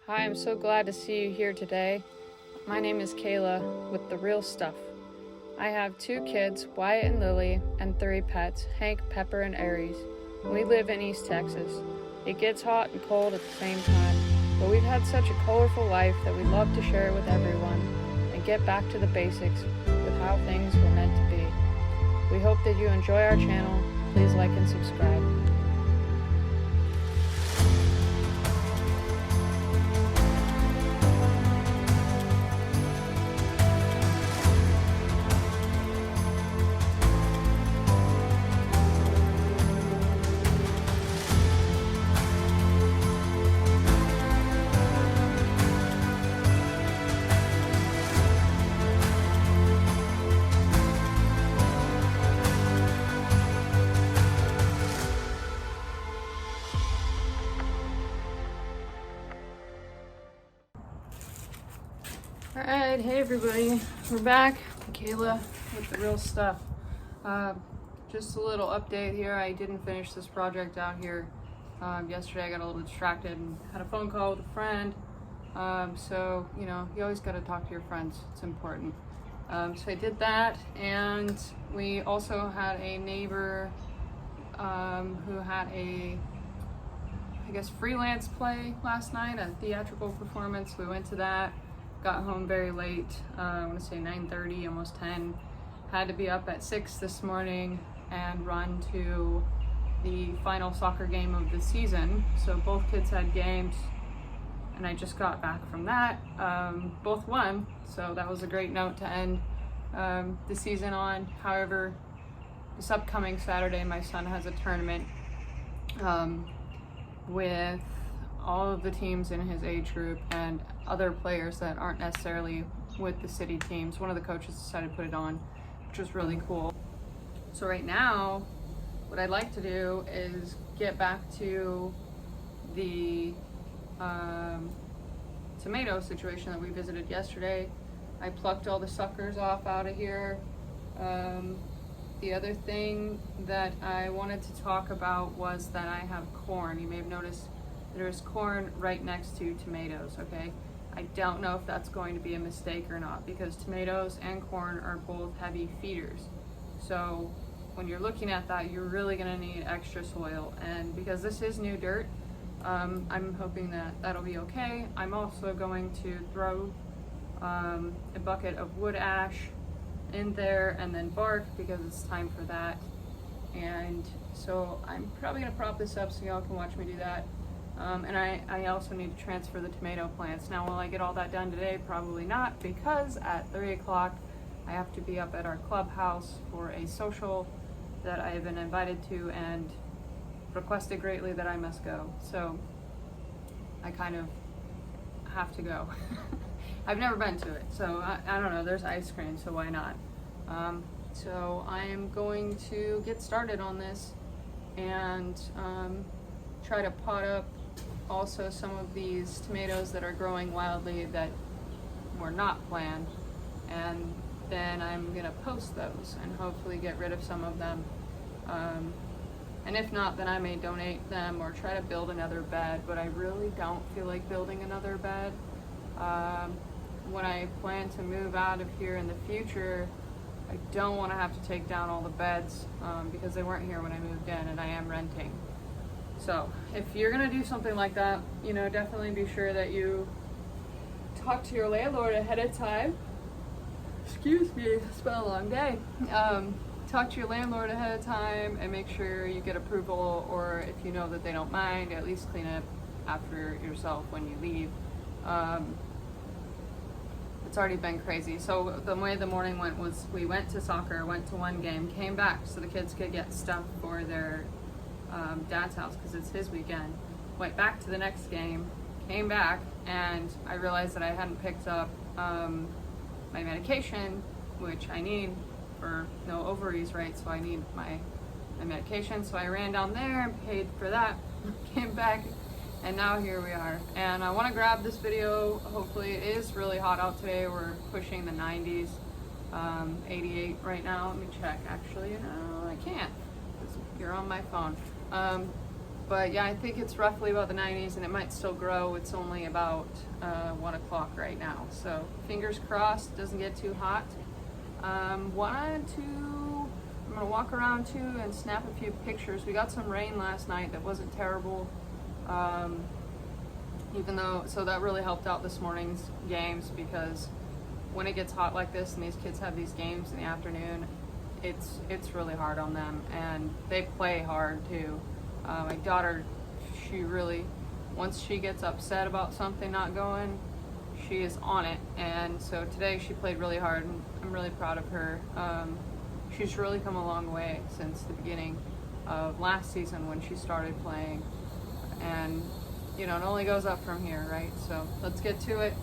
Hi, I'm so glad to see you here today. My name is Kayla with The Real Stuff. I have 2 kids, Wyatt and Lily, and 3 pets, Hank, Pepper, and Aries. We live in East Texas. It gets hot and cold at the same time, but we've had such a colorful life that we love to share it with everyone and get back to the basics with how things were meant to be. We hope that you enjoy our channel. Please like and subscribe. Alright, hey everybody, we're back. Kayla with The Real Stuff. Just a little update here. I didn't finish this project out here. Yesterday I got a little distracted and had a phone call with a friend. So, you know, you always got to talk to your friends. It's important. So I did that, and we also had a neighbor who had a, I guess, freelance play last night, a theatrical performance. We went to that. Got home very late, I want to say 9:30, almost 10. Had to be up at 6 this morning and run to the final soccer game of the season. So both kids had games, and I just got back from that. Both won, so that was a great note to end the season on. However, this upcoming Saturday, my son has a tournament with all of the teams in his age group and other players that aren't necessarily with the city teams. One of the coaches decided to put it on, which was really cool. So right now, what I'd like to do is get back to the tomato situation that we visited yesterday. I plucked all the suckers off out of here. The other thing that I wanted to talk about was that I have corn. You may have noticed there's corn right next to tomatoes, okay? I don't know if that's going to be a mistake or not, because tomatoes and corn are both heavy feeders. So when you're looking at that, you're really gonna need extra soil. And because this is new dirt, I'm hoping that that'll be okay. I'm also going to throw a bucket of wood ash in there and then bark, because it's time for that. And so I'm probably gonna prop this up so y'all can watch me do that. And I also need to transfer the tomato plants. Now, will I get all that done today? Probably not, because at 3 o'clock I have to be up at our clubhouse for a social that I have been invited to and requested greatly that I must go. So I kind of have to go. I've never been to it, so I don't know. There's ice cream, so why not? So I am going to get started on this and try to pot up also some of these tomatoes that are growing wildly that were not planned, and then I'm gonna post those and hopefully get rid of some of them, and if not, then I may donate them or try to build another bed, but I really don't feel like building another bed. When I plan to move out of here in the future, I don't want to have to take down all the beds because they weren't here when I moved in, and I am renting. So if you're gonna do something like that, you know, definitely be sure that you talk to your landlord ahead of time. Excuse me, it's been a long day. Talk to your landlord ahead of time and make sure you get approval, or if you know that they don't mind, at least clean up after yourself when you leave. It's already been crazy. So the way the morning went was we went to soccer, went to one game, came back so the kids could get stuff for their dad's house because it's his weekend. Went back to the next game, came back, and I realized that I hadn't picked up my medication, which I need for no ovaries, right? So I need my medication. So I ran down there and paid for that, came back, and now here we are. And I want to grab this video. Hopefully, it is really hot out today. We're pushing the 90s, 88 right now. Let me check. Actually, no, I can't. You're on my phone. But yeah, I think it's roughly about the 90s, and it might still grow. It's only about 1 o'clock right now, so fingers crossed it doesn't get too hot. I'm gonna walk around too and snap a few pictures. We got some rain last night that wasn't terrible, so that really helped out this morning's games, because when it gets hot like this and these kids have these games in the afternoon, it's really hard on them, and they play hard too. My daughter, once she gets upset about something not going, she is on it, and so today she played really hard, and I'm really proud of her. She's really come a long way since the beginning of last season when she started playing, and it only goes up from here, right? So let's get to it.